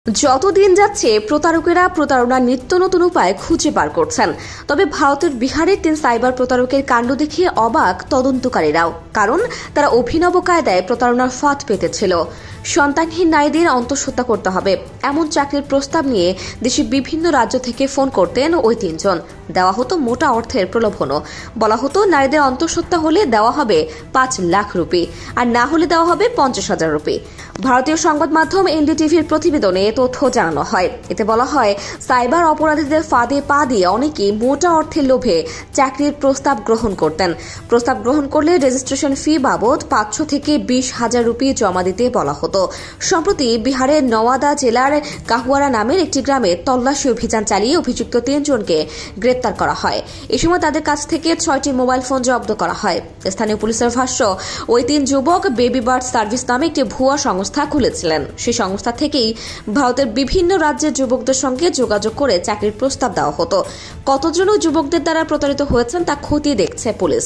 যতদিন যাচ্ছে প্রতারকেরা প্রতারণার নিত্য নতুন উপায় খুঁজে বার করছেন। তবে ভারতের বিহারের 3 সাইবার প্রতারকের কাণ্ড দেখে অবাক তদন্তকারীরাও, কারণ তারা অভিনব কায়দায় প্রতারণার ফাঁদ পেতেছিল। সন্তানহীন নারীদের অন্তঃসত্ত্বা করতে হবে এমন চাকরির প্রস্তাব নিয়ে দেশের বিভিন্ন রাজ্য থেকে ফোন করতেন ওই 3 জন। দেওয়া হতো মোটা অর্থের প্রলোভনও। বলা হতো নারীদের অন্তঃসত্ত্বা হলে দেওয়া হবে 5 লাখ রুপি, আর না হলে দেওয়া হবে 50,000 রুপি। ভারতীয় সংবাদ মাধ্যম এনডিটিভির প্রতিবেদনে তথ্য জানানো হয়। এতে বলা হয়, সাইবার অপরাধীদের ফাঁদে পা দিয়ে অনেকেই মোটা অর্থের লোভে চাকরির প্রস্তাব গ্রহণ করতেন। প্রস্তাব গ্রহণ করলে রেজিস্ট্রেশন ফি বাবদ 500 থেকে 20,000 রুপি জমা দিতে বলা হতো। সম্প্রতি বিহারের নওয়াদা জেলার কাহুয়ারা নামের একটি গ্রামে তল্লাশি অভিযান চালিয়ে অভিযুক্ত 3 জনকে গ্রেপ্তার করা হয়। এ সময় তাদের কাছ থেকে 6টি মোবাইল ফোন জব্দ করা হয়। স্থানীয় পুলিশের ভাষ্য, ওই 3 যুবক বেবি বার্থ সার্ভিস নামে একটি ভুয়া সংস্থা খুলেছিলেন। সেই সংস্থা থেকেই ভারতের বিভিন্ন রাজ্যের যুবকদের সঙ্গে যোগাযোগ করে চাকরির প্রস্তাব দেওয়া হতো। কতজন যুবকদের দ্বারা প্রতারিত হয়েছেন তা খতিয়ে দেখছে পুলিশ।